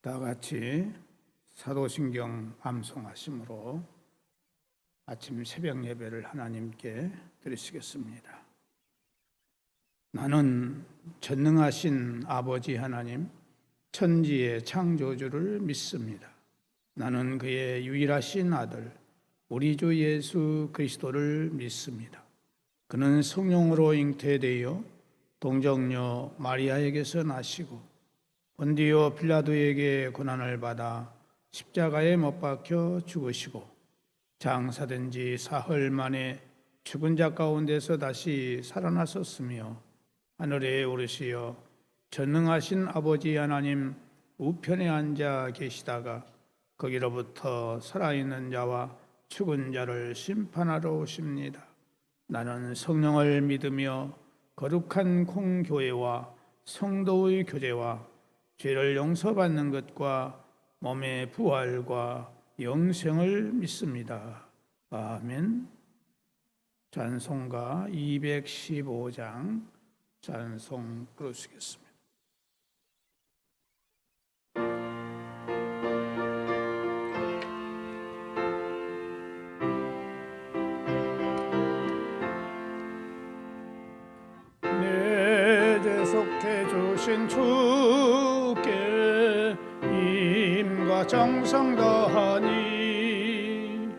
다 같이 사도신경 암송하심으로 아침 새벽 예배를 하나님께 드리시겠습니다. 나는 전능하신 아버지 하나님, 천지의 창조주를 믿습니다. 나는 그의 유일하신 아들, 우리 주 예수 그리스도를 믿습니다. 그는 성령으로 잉태되어 동정녀 마리아에게서 나시고 본디오 빌라도에게 고난을 받아 십자가에 못 박혀 죽으시고 장사된 지 사흘 만에 죽은 자 가운데서 다시 살아나셨으며 하늘에 오르시어 전능하신 아버지 하나님 우편에 앉아 계시다가 거기로부터 살아있는 자와 죽은 자를 심판하러 오십니다. 나는 성령을 믿으며 거룩한 공교회와 성도의 교제와 죄를 용서받는 것과 몸의 부활과 영생을 믿습니다. 아멘. 찬송가 215장 찬송 부르시겠습니다. 내 죄 속해 주신 주께 힘과 정성 다하니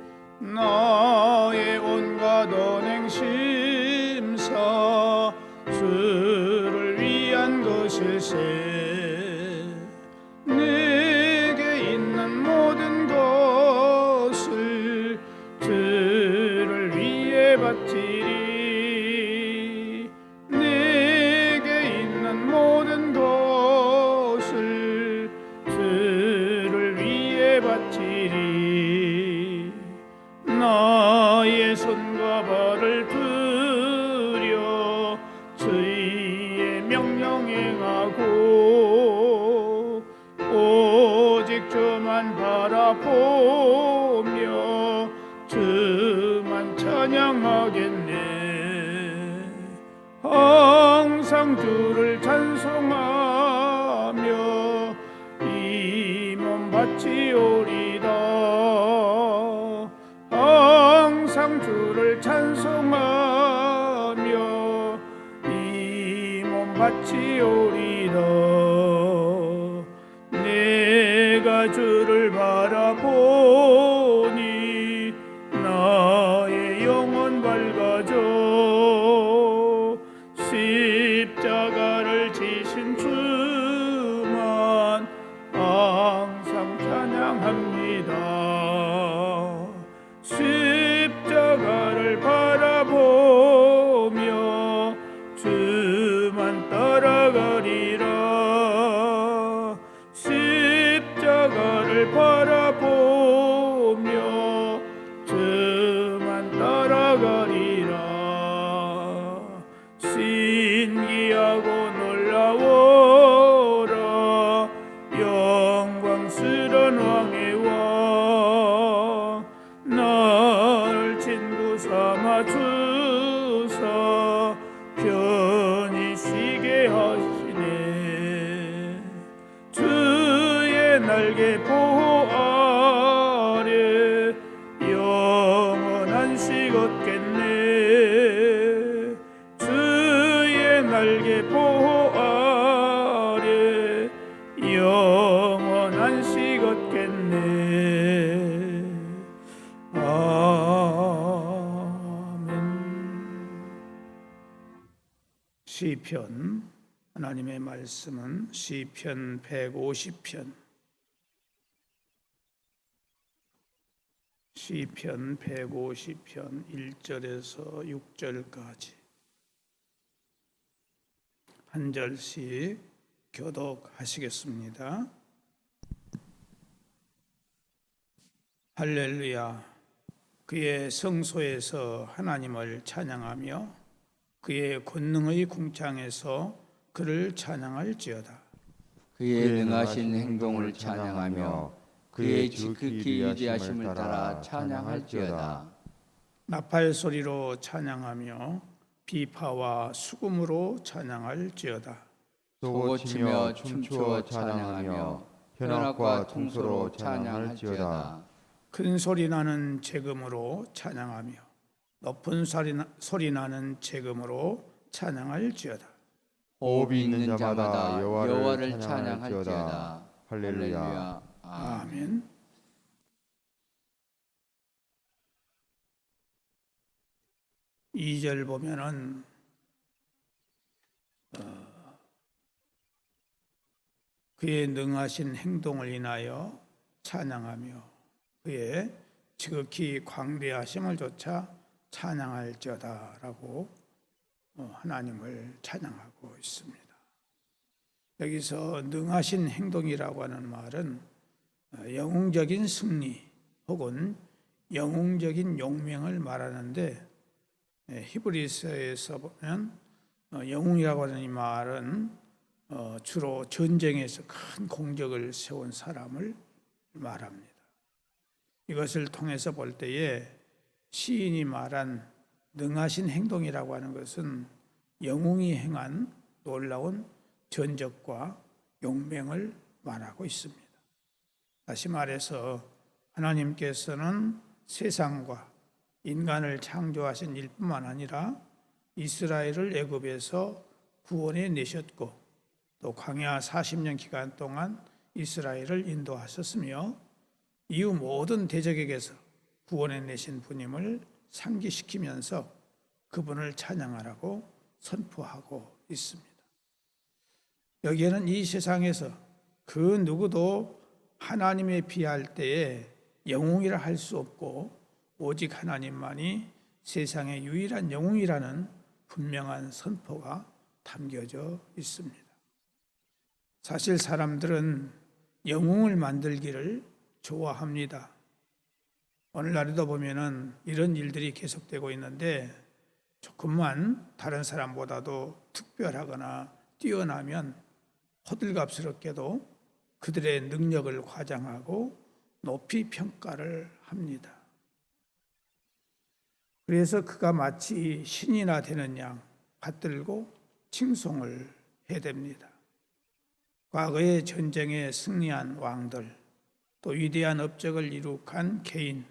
나의 온갖 언행 심사 주를 위한 것일세. 내게 있는 모든 것을 주를 위해 바치리. 내게 있는 모든 것을 주를 위해 바치리. 나의 손과 발을 들여 주의 명령 행하고 오직 주만 바라보며 주만 찬양하겠네. 항상 주를 찬송하며 이 몸 바치오리다. 항상 주를 찬송하며 이 몸 바치오리다. 내가 주를 바라보니 나의 영혼 밝아져. 십자가를 지신 주만 항상 찬양합니다. 십자가를 바라보며 주만 따라가리라. 십자가를 바라보며 주만 따라가리라. 신기하고 놀라워라. 영광스런 왕의 왕 나를 친구 삼아 주사 편히 쉬게 하시네. 주의 날개 보호 아래 영원한 식 얻겠네. 주의 날개 보호 아래 영원한 식 얻겠네. 아멘. 시편, 하나님의 말씀은 시편 150편, 시편 150편 1절에서 6절까지 한 절씩 교독하시겠습니다. 할렐루야. 그의 성소에서 하나님을 찬양하며 그의 권능의 궁창에서 그를 찬양할지어다. 그의 능하신 행동을 찬양하며 그의 지극히 위대하심을 따라 찬양할지어다. 나팔 소리로 찬양하며 비파와 수금으로 찬양할지어다. 소고치며 춤추어 찬양하며 현악과 통소로 찬양할지어다. 큰 소리 나는 재금으로 찬양하며 높은 소리 나는 재금으로 찬양할지어다. 호흡이 있는 자마다 여호와를 찬양할지어다. 할렐루야. 아멘. 이 절 보면은 그의 능하신 행동을 인하여 찬양하며 그의 지극히 광대하심을 조차 찬양할지어다라고 하나님을 찬양하고 있습니다. 여기서 능하신 행동이라고 하는 말은 영웅적인 승리 혹은 영웅적인 용맹을 말하는데, 히브리서에서 보면 영웅이라고 하는 이 말은 주로 전쟁에서 큰 공적을 세운 사람을 말합니다. 이것을 통해서 볼 때에 시인이 말한 능하신 행동이라고 하는 것은 영웅이 행한 놀라운 전적과 용맹을 말하고 있습니다. 다시 말해서 하나님께서는 세상과 인간을 창조하신 일뿐만 아니라 이스라엘을 애굽에서 구원해 내셨고 또 광야 40년 기간 동안 이스라엘을 인도하셨으며 이후 모든 대적에게서 구원해 내신 분임을 상기시키면서 그분을 찬양하라고 선포하고 있습니다. 여기에는 이 세상에서 그 누구도 하나님에 비할 때에 영웅이라 할 수 없고 오직 하나님만이 세상의 유일한 영웅이라는 분명한 선포가 담겨져 있습니다. 사실 사람들은 영웅을 만들기를 좋아합니다. 오늘날에도 보면은 이런 일들이 계속되고 있는데, 조금만 다른 사람보다도 특별하거나 뛰어나면 호들갑스럽게도 그들의 능력을 과장하고 높이 평가를 합니다. 그래서 그가 마치 신이나 되는 양 받들고 칭송을 해댑니다. 과거의 전쟁에 승리한 왕들, 또 위대한 업적을 이룩한 개인,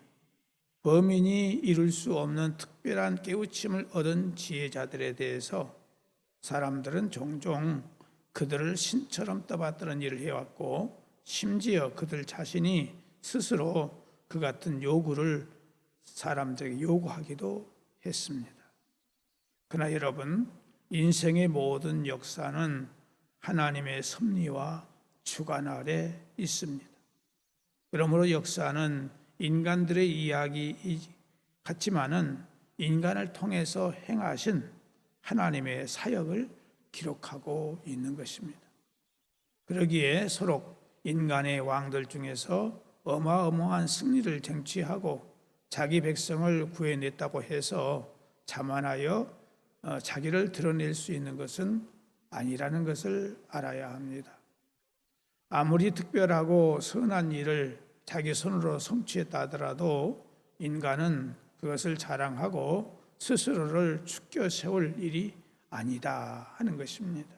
범인이 이룰 수 없는 특별한 깨우침을 얻은 지혜자들에 대해서 사람들은 종종 그들을 신처럼 떠받드는 일을 해왔고, 심지어 그들 자신이 스스로 그 같은 요구를 사람들에게 요구하기도 했습니다. 그러나 여러분, 인생의 모든 역사는 하나님의 섭리와 주관 아래 있습니다. 그러므로 역사는 인간들의 이야기 같지만은 인간을 통해서 행하신 하나님의 사역을 기록하고 있는 것입니다. 그러기에 서로 인간의 왕들 중에서 어마어마한 승리를 쟁취하고 자기 백성을 구해냈다고 해서 자만하여 자기를 드러낼 수 있는 것은 아니라는 것을 알아야 합니다. 아무리 특별하고 선한 일을 자기 손으로 성취했다 하더라도 인간은 그것을 자랑하고 스스로를 축켜 세울 일이 아니다 하는 것입니다.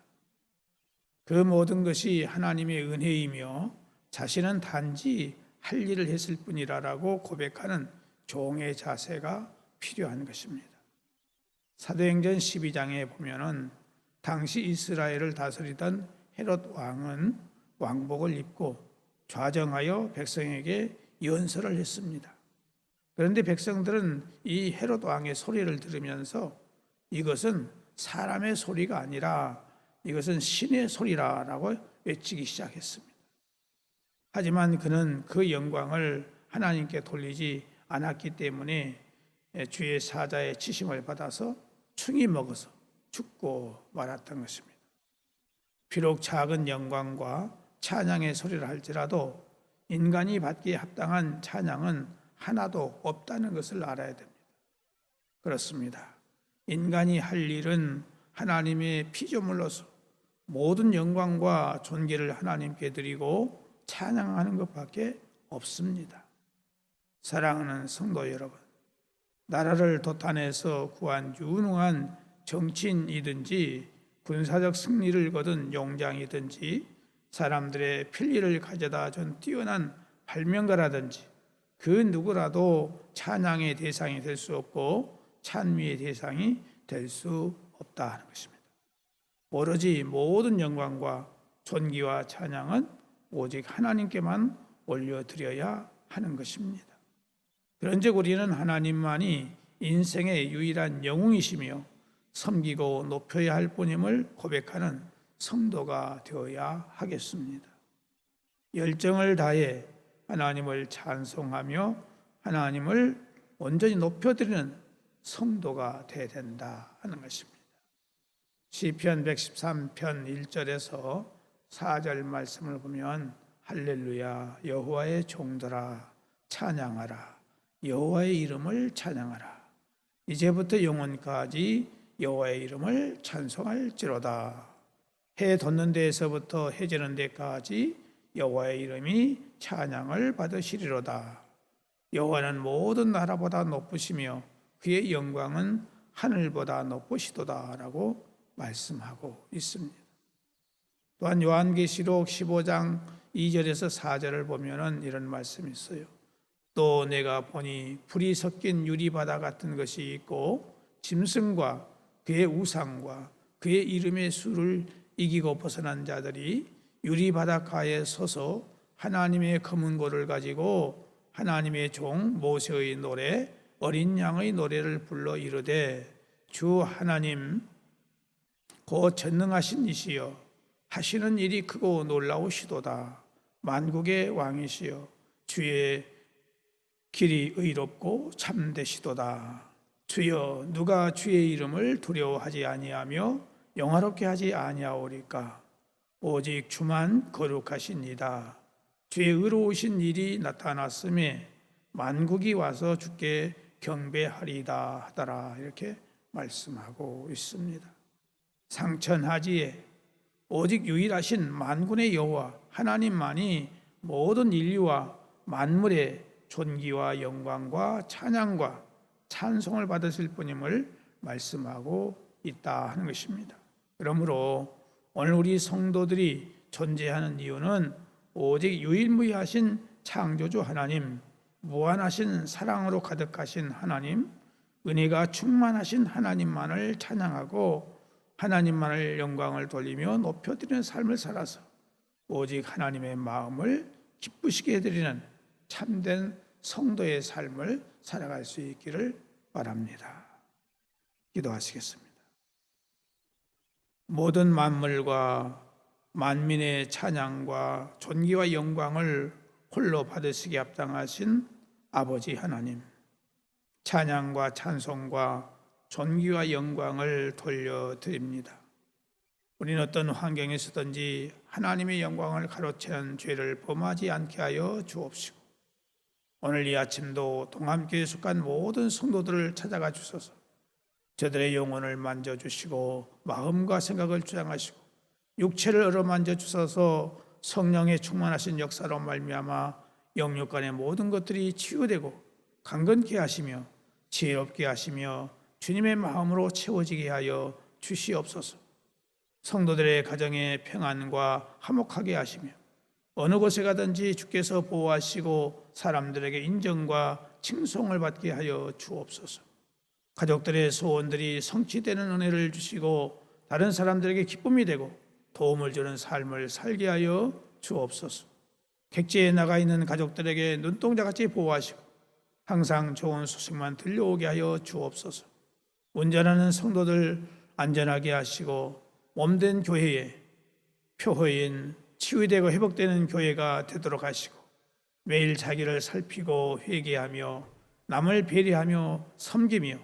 그 모든 것이 하나님의 은혜이며 자신은 단지 할 일을 했을 뿐이라고 고백하는 종의 자세가 필요한 것입니다. 사도행전 12장에 보면은 당시 이스라엘을 다스리던 헤롯 왕은 왕복을 입고 좌정하여 백성에게 연설을 했습니다. 그런데 백성들은 이 헤롯 왕의 소리를 들으면서 이것은 사람의 소리가 아니라 이것은 신의 소리라고 외치기 시작했습니다. 하지만 그는 그 영광을 하나님께 돌리지 않았기 때문에 주의 사자의 치심을 받아서 충이 먹어서 죽고 말았던 것입니다. 비록 작은 영광과 찬양의 소리를 할지라도 인간이 받기에 합당한 찬양은 하나도 없다는 것을 알아야 됩니다. 그렇습니다. 인간이 할 일은 하나님의 피조물로서 모든 영광과 존귀를 하나님께 드리고 찬양하는 것밖에 없습니다. 사랑하는 성도 여러분, 나라를 도탄해서 구한 유능한 정치인이든지 군사적 승리를 거둔 용장이든지 사람들의 필리를 가져다 준 뛰어난 발명가라든지 그 누구라도 찬양의 대상이 될 수 없고 찬미의 대상이 될 수 없다 하는 것입니다. 오로지 모든 영광과 존귀와 찬양은 오직 하나님께만 올려드려야 하는 것입니다. 그런즉 우리는 하나님만이 인생의 유일한 영웅이시며 섬기고 높여야 할 분임을 고백하는 성도가 되어야 하겠습니다. 열정을 다해 하나님을 찬송하며 하나님을 온전히 높여드리는 성도가 되어야 된다 하는 것입니다. 시편 113편 1절에서 4절 말씀을 보면 할렐루야 여호와의 종들아 찬양하라 여호와의 이름을 찬양하라 이제부터 영원까지 여호와의 이름을 찬송할지로다. 해 돋는 데에서부터 해 지는 데까지 여호와의 이름이 찬양을 받으시리로다. 여호와는 모든 나라보다 높으시며 그의 영광은 하늘보다 높으시도다라고 말씀하고 있습니다. 또한 요한계시록 15장 2절에서 4절을 보면은 이런 말씀이 있어요. 또 내가 보니 불이 섞인 유리바다 같은 것이 있고 짐승과 그의 우상과 그의 이름의 수를 이기고 벗어난 자들이 유리바닷가에 서서 하나님의 검은 고를 가지고 하나님의 종 모세의 노래 어린 양의 노래를 불러 이르되 주 하나님 곧 전능하신 이시여 하시는 일이 크고 놀라우시도다. 만국의 왕이시여 주의 길이 의롭고 참되시도다. 주여 누가 주의 이름을 두려워하지 아니하며 영화롭게 하지 아니하오리까. 오직 주만 거룩하시니이다. 주의 의로우신 일이 나타났음에 만국이 와서 주께 경배하리이다 하더라. 이렇게 말씀하고 있습니다. 상천하지에 오직 유일하신 만군의 여호와 하나님만이 모든 인류와 만물의 존귀와 영광과 찬양과 찬송을 받으실 분임을 말씀하고 있다 하는 것입니다. 그러므로 오늘 우리 성도들이 존재하는 이유는 오직 유일무이하신 창조주 하나님, 무한하신 사랑으로 가득하신 하나님, 은혜가 충만하신 하나님만을 찬양하고 하나님만을 영광을 돌리며 높여드리는 삶을 살아서 오직 하나님의 마음을 기쁘시게 해드리는 참된 성도의 삶을 살아갈 수 있기를 바랍니다. 기도하시겠습니다. 모든 만물과 만민의 찬양과 존귀와 영광을 홀로 받으시기 합당하신 아버지 하나님, 찬양과 찬송과 존귀와 영광을 돌려드립니다. 우리는 어떤 환경에 서든지 하나님의 영광을 가로채는 죄를 범하지 않게 하여 주옵시고 오늘 이 아침도 동함교회에 속한 모든 성도들을 찾아가 주소서. 저들의 영혼을 만져주시고 마음과 생각을 주장하시고 육체를 어루만져 주셔서 성령의 충만하신 역사로 말미암아 영육 간의 모든 것들이 치유되고 강건케 하시며 지혜롭게 하시며 주님의 마음으로 채워지게 하여 주시옵소서. 성도들의 가정에 평안과 화목하게 하시며 어느 곳에 가든지 주께서 보호하시고 사람들에게 인정과 칭송을 받게 하여 주옵소서. 가족들의 소원들이 성취되는 은혜를 주시고 다른 사람들에게 기쁨이 되고 도움을 주는 삶을 살게 하여 주옵소서. 객지에 나가 있는 가족들에게 눈동자같이 보호하시고 항상 좋은 소식만 들려오게 하여 주옵소서. 운전하는 성도들 안전하게 하시고 몸된 교회에 표효인 치유되고 회복되는 교회가 되도록 하시고 매일 자기를 살피고 회개하며 남을 배려하며 섬기며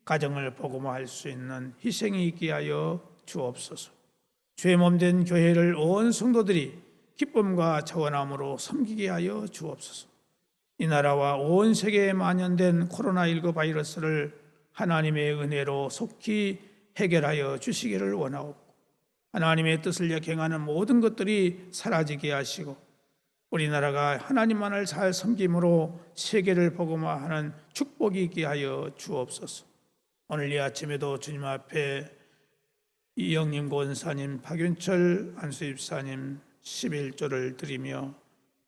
가정을 복음화할 수 있는 희생이 있게 하여 주옵소서. 주의 몸된 교회를 온 성도들이 기쁨과 자원함으로 섬기게 하여 주옵소서. 이 나라와 온 세계에 만연된 코로나19 바이러스를 하나님의 은혜로 속히 해결하여 주시기를 원하옵고 하나님의 뜻을 역행하는 모든 것들이 사라지게 하시고 우리나라가 하나님만을 잘 섬김으로 세계를 복음화하는 축복이 있게 하여 주옵소서. 오늘 이 아침에도 주님 앞에 이영림 권사님, 박윤철 안수입사님, 11조를 드리며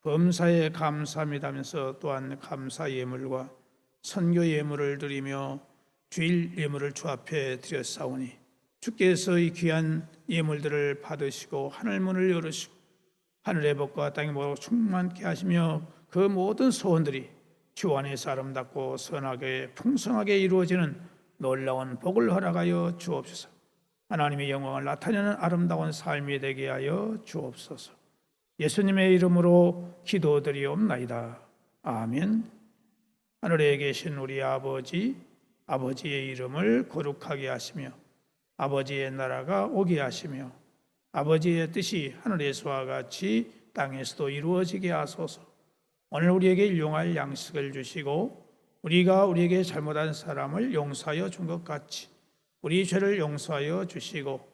범사에 감사합니다면서 또한 감사 예물과 선교 예물을 드리며 주일 예물을 주 앞에 드렸사오니 주께서 이 귀한 예물들을 받으시고 하늘 문을 열으시고 하늘의 복과 땅의 복으로 충만케 하시며 그 모든 소원들이 주 안에서 아름답고 선하게 풍성하게 이루어지는 놀라운 복을 허락하여 주옵소서. 하나님의 영광을 나타내는 아름다운 삶이 되게 하여 주옵소서. 예수님의 이름으로 기도드리옵나이다. 아멘. 하늘에 계신 우리 아버지, 아버지의 이름을 거룩하게 하시며 아버지의 나라가 오게 하시며 아버지의 뜻이 하늘에서와 같이 땅에서도 이루어지게 하소서. 오늘 우리에게 일용할 양식을 주시고 우리가 우리에게 잘못한 사람을 용서하여 준 것 같이 우리 죄를 용서하여 주시고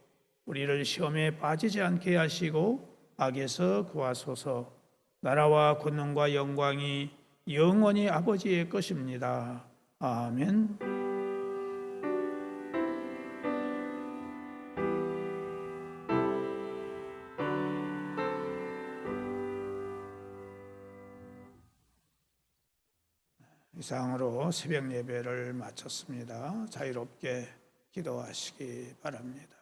우리를 시험에 빠지지 않게 하시고 악에서 구하소서. 나라와 권능과 영광이 영원히 아버지의 것입니다. 아멘. 이상으로 새벽 예배를 마쳤습니다. 자유롭게 기도하시기 바랍니다.